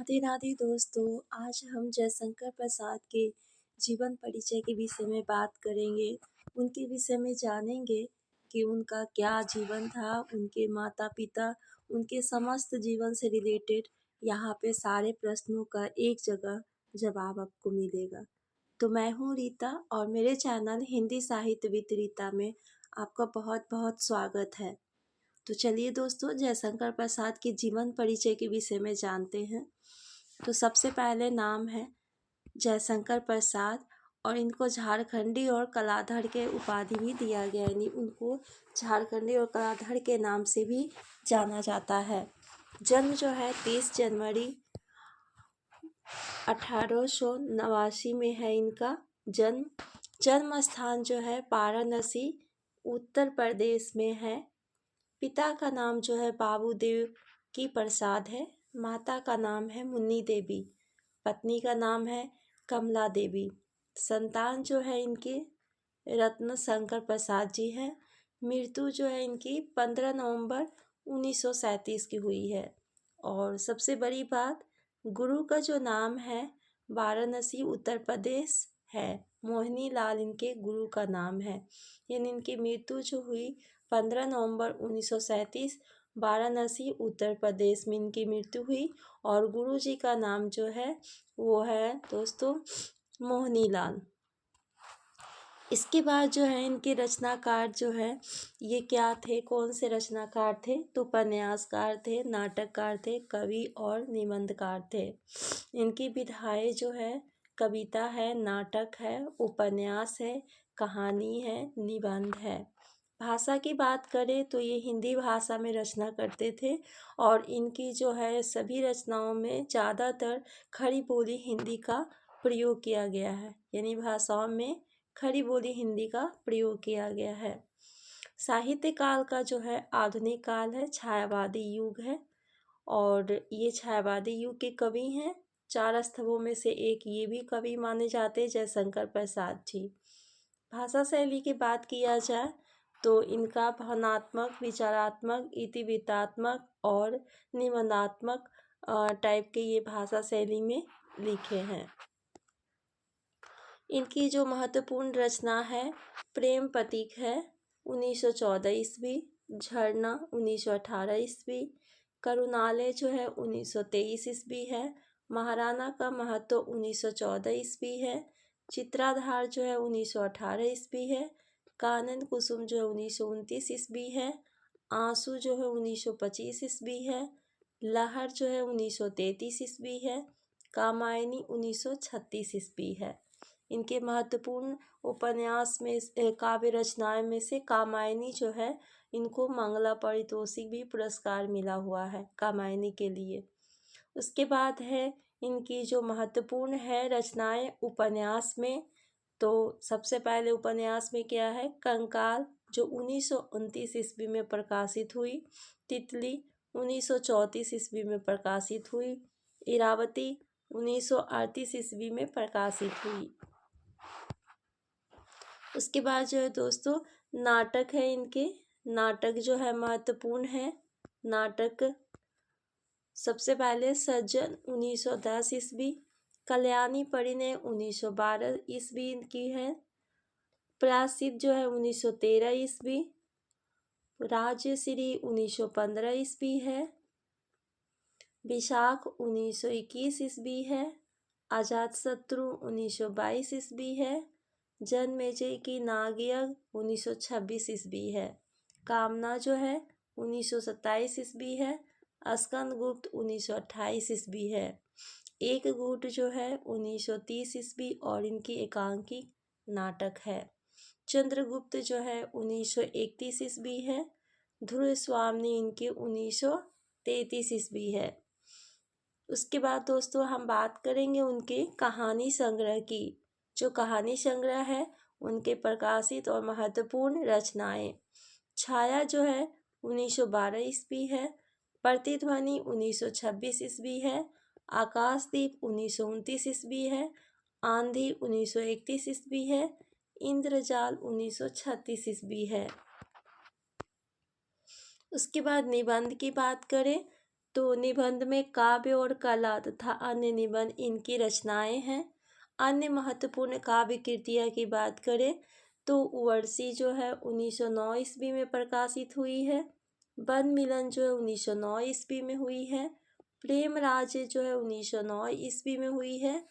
राधे राधे दोस्तों। आज हम जयशंकर प्रसाद के जीवन परिचय के विषय में बात करेंगे। उनके विषय में जानेंगे कि उनका क्या जीवन था, उनके माता पिता, उनके समस्त जीवन से रिलेटेड यहाँ पे सारे प्रश्नों का एक जगह जवाब आपको मिलेगा। तो मैं हूँ रीता और मेरे चैनल हिंदी साहित्य विद रीता में आपका बहुत बहुत स्वागत है। तो चलिए दोस्तों, जयशंकर प्रसाद के जीवन परिचय के विषय में जानते हैं। तो सबसे पहले नाम है जयशंकर प्रसाद और इनको झारखंडी और कलाधर के उपाधि भी दिया गया, यानी उनको झारखंडी और कलाधर के नाम से भी जाना जाता है। जन्म जो है 30 जनवरी 1889 में है इनका जन्म। जन्म स्थान जो है वाराणसी उत्तर प्रदेश में है। पिता का नाम जो है बाबूदेव की प्रसाद है। माता का नाम है मुन्नी देवी। पत्नी का नाम है कमला देवी। संतान जो है इनके रत्न शंकर प्रसाद जी है। मृत्यु जो है इनकी 15 नवंबर 1937 की हुई है। और सबसे बड़ी बात, गुरु का जो नाम है वाराणसी उत्तर प्रदेश है, मोहिनी लाल इनके गुरु का नाम है। यानी इनकी मृत्यु जो हुई 15 नवंबर 1937 वाराणसी उत्तर प्रदेश में इनकी मृत्यु हुई। और गुरु जी का नाम जो है वो है दोस्तों मोहिनी लाल। इसके बाद जो है इनके रचनाकार जो है ये क्या थे, कौन से रचनाकार थे, तो उपन्यासकार थे, नाटककार थे, कवि और निबंधकार थे। इनकी विधाएं जो है कविता है, नाटक है, उपन्यास है, कहानी है, निबंध है। भाषा की बात करें तो ये हिंदी भाषा में रचना करते थे और इनकी जो है सभी रचनाओं में ज़्यादातर खड़ी बोली हिंदी का प्रयोग किया गया है, यानी भाषाओं में खड़ी बोली हिंदी का प्रयोग किया गया है। साहित्य काल का जो है आधुनिक काल है, छायावादी युग है और ये छायावादी युग के कवि हैं। 4 स्तंभों में से एक ये भी कवि माने जाते हैं, जयशंकर प्रसाद जी। भाषा शैली की बात किया जाए तो इनका भावनात्मक, विचारात्मक, इतिवृत्तात्मक और निबंधात्मक टाइप के ये भाषा शैली में लिखे हैं। इनकी जो महत्वपूर्ण रचना है प्रेम प्रतीक है 1914 ईस्वी, झरना 1918 ईस्वी, करुणालय जो है 1923 ईस्वी है, महाराणा का महत्व 1914 ईस्वी है, चित्राधार जो है 1918 ईस्वी है, कानन कुसुम जो है 1929 ईस्वी है, आंसू जो है 1925 ईस्वी है, लहर जो है 1933 ईस्वी है, कामायनी 1936 ईस्वी है। इनके महत्वपूर्ण उपन्यास में काव्य रचनाएं में से कामायनी जो है इनको मंगला पारितोषिक भी पुरस्कार मिला हुआ है कामायनी के लिए। उसके बाद है इनकी जो महत्वपूर्ण है रचनाएं उपन्यास में, तो सबसे पहले उपन्यास में क्या है, कंकाल जो 1929 ईस्वी में प्रकाशित हुई, तितली 1934 ईस्वी में प्रकाशित हुई, इरावती 1938 ईस्वी में प्रकाशित हुई। उसके बाद जो है दोस्तों नाटक है इनके। नाटक जो है महत्वपूर्ण है। नाटक सबसे पहले सज्जन 1910 ईस्वी, कल्याणी परिणय 1912 ईस्वी की है, प्रायश्चित जो है 1913 ईस्वी, राजश्री 1915 ईस्वी है, विशाख 1921 ईस्वी है, अजातशत्रु 1922 ईस्वी है, जन्मेजय की नागयज्ञ 1926 ईस्वी है, कामना जो है 1927 ईस्वी है, स्कंदगुप्त 1928 ईस्वी है, एक गुट जो है 1930 ईस्वी और इनकी एकांकी नाटक है, चंद्रगुप्त जो है 1931 ईस्वी है, ध्रुव स्वामी इनकी 1933 ईस्वी है। उसके बाद दोस्तों हम बात करेंगे उनके कहानी संग्रह की। जो कहानी संग्रह है उनके प्रकाशित और महत्वपूर्ण रचनाएं, छाया जो है 1912 ईस्वी है, प्रतिध्वनि 1926 ईस्वी है, आकाशदीप 1929 ईस्वी है, आंधी 1931 ईस्वी है, इंद्रजाल 1936 ईस्वी है। उसके बाद निबंध की बात करें तो निबंध में काव्य और कला तथा अन्य निबंध इनकी रचनाएं हैं। अन्य महत्वपूर्ण काव्य कृतियाँ की बात करें तो उर्वशी जो है 1909 ईस्वी में प्रकाशित हुई है। वन मिलन जो है 1909 ईस्वी में हुई है। प्रेम राज्य जो है 1909 ईस्वी में हुई है।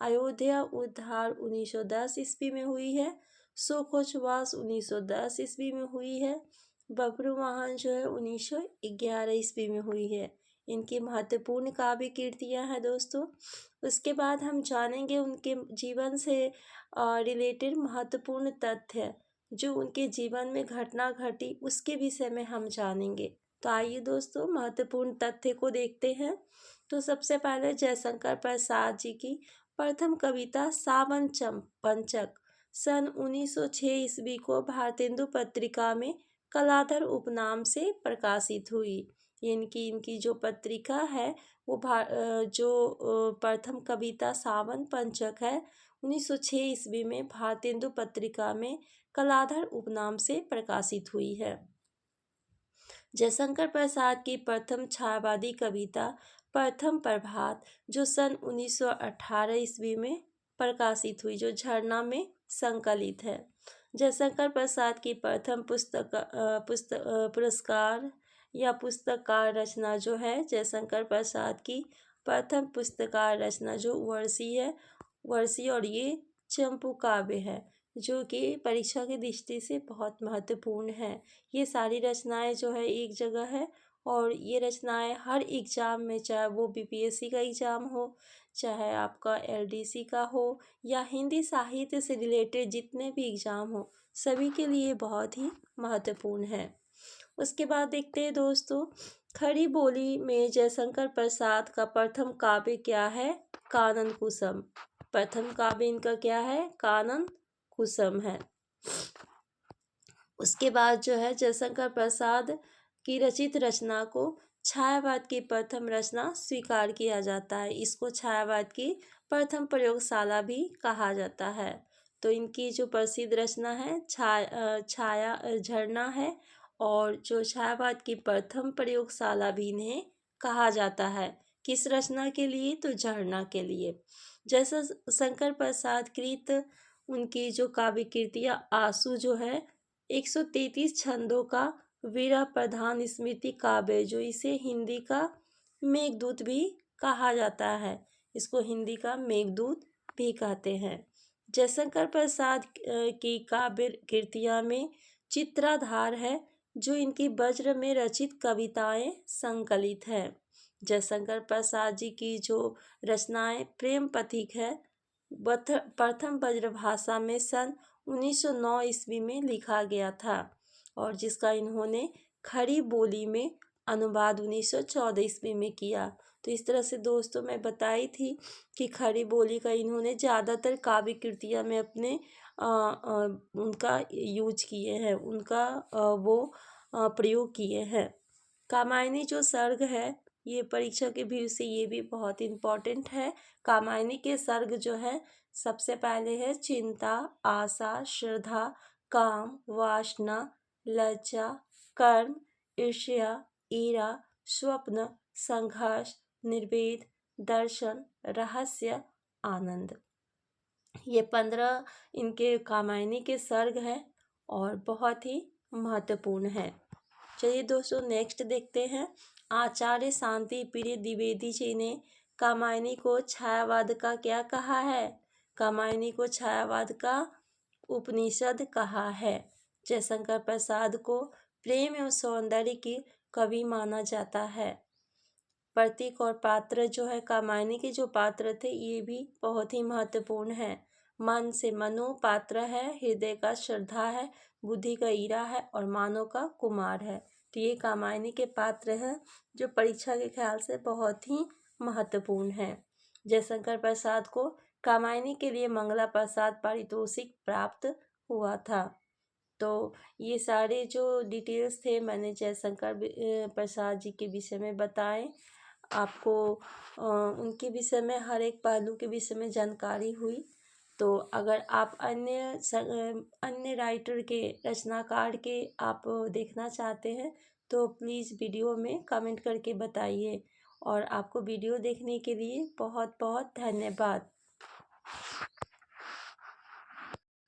अयोध्या उद्धार 1910 ईस्वी में हुई है। सुखोछवास 1910 ईस्वी में हुई है। बब्रुवाहन जो है 1911 ईस्वी में हुई है। इनकी महत्वपूर्ण काव्य कृतियाँ हैं दोस्तों। उसके बाद हम जानेंगे उनके जीवन से रिलेटेड महत्वपूर्ण तथ्य जो उनके जीवन में घटना घटी उसके विषय में हम जानेंगे। तो आइए दोस्तों महत्वपूर्ण तथ्य को देखते हैं। तो सबसे पहले जयशंकर प्रसाद जी की प्रथम कविता सावन पंचक सन 1906 ईस्वी को भारतेंदु पत्रिका में कलाधर उपनाम से प्रकाशित हुई। इनकी जो पत्रिका है वो प्रथम कविता सावन पंचक है 1906 ईस्वी में भारतेंदु पत्रिका में कलाधर उपनाम से प्रकाशित हुई है। जयशंकर प्रसाद की प्रथम छायावादी कविता प्रथम प्रभात जो सन 1918 ईस्वी में प्रकाशित हुई, जो झरना में संकलित है। जयशंकर प्रसाद की प्रथम पुरस्कार या पुस्तकार रचना जो है जयशंकर प्रसाद की प्रथम पुस्तकार रचना जो वर्षी है, वर्षी और ये चंपू काव्य है जो कि परीक्षा की दृष्टि से बहुत महत्वपूर्ण है। ये सारी रचनाएं जो है एक जगह है और ये रचनाएं हर एग्जाम में, चाहे वो बीपीएससी का एग्ज़ाम हो, चाहे आपका एलडीसी का हो या हिंदी साहित्य से रिलेटेड जितने भी एग्ज़ाम हो, सभी के लिए बहुत ही महत्वपूर्ण है। उसके बाद देखते हैं दोस्तों, खड़ी बोली में जयशंकर प्रसाद का प्रथम काव्य क्या है? कानन कुसुम। प्रथम काव्य इनका क्या है? कानन कुसुम है। उसके बाद जो है जयशंकर प्रसाद की रचित रचना को छायावाद की प्रथम रचना स्वीकार किया जाता है। इसको छायावाद की प्रथम प्रयोगशाला भी कहा जाता है। तो इनकी जो प्रसिद्ध रचना है छाया झरना है और जो छायावाद की प्रथम प्रयोगशाला भी इन्हें कहा जाता है। किस रचना के लिए? तो झरना के लिए। जैसा शंकर प्रसाद कृत उनकी जो काव्य कृतियाँ आंसू जो है 133 छंदों का वीरा प्रधान स्मृति काव्य, जो इसे हिंदी का मेघदूत भी कहा जाता है। इसको हिंदी का मेघदूत भी कहते हैं। जयशंकर प्रसाद की काव्य कृतियाँ में चित्राधार है जो इनकी वज्र में रचित कविताएं संकलित है। जयशंकर प्रसाद जी की जो रचनाएं प्रेम पथिक है प्रथम ब्रजभाषा में सन 1909 ईस्वी में लिखा गया था और जिसका इन्होंने खड़ी बोली में अनुवाद 1914 ईस्वी में किया। तो इस तरह से दोस्तों मैं बताई थी कि खड़ी बोली का इन्होंने ज़्यादातर काव्य कृतियाँ में अपने उनका यूज किए हैं, उनका प्रयोग किए हैं। कामायनी जो सर्ग है ये परीक्षा के व्यू से ये भी बहुत इम्पोर्टेंट है। कामायनी के सर्ग जो है सबसे पहले है चिंता, आशा, श्रद्धा, काम, वासना, लज्जा, कर्म, ईर्ष्या, ईरा, स्वप्न, संघर्ष, निर्वेद, दर्शन, रहस्य, आनंद। ये 15 इनके कामायनी के सर्ग हैं और बहुत ही महत्वपूर्ण है। चलिए दोस्तों नेक्स्ट देखते हैं। आचार्य शांति प्रिय द्विवेदी जी ने कामायनी को छायावाद का क्या कहा है? कामायनी को छायावाद का उपनिषद कहा है। जयशंकर प्रसाद को प्रेम एवं सौंदर्य की कवि माना जाता है। प्रतीक और पात्र जो है कामायनी के जो पात्र थे ये भी बहुत ही महत्वपूर्ण है। मन से मनु पात्र है, हृदय का श्रद्धा है, बुद्धि का ईरा है और मानव का कुमार है। तो ये कामायनी के पात्र हैं जो परीक्षा के ख्याल से बहुत ही महत्वपूर्ण है। जयशंकर प्रसाद को कामायनी के लिए मंगला प्रसाद पारितोषिक प्राप्त हुआ था। तो ये सारे जो डिटेल्स थे मैंने जयशंकर प्रसाद जी के विषय में बताए। आपको उनके विषय में हर एक पहलू के विषय में जानकारी हुई। तो अगर आप अन्य राइटर के, रचनाकार के आप देखना चाहते हैं तो प्लीज़ वीडियो में कमेंट करके बताइए। और आपको वीडियो देखने के लिए बहुत बहुत धन्यवाद।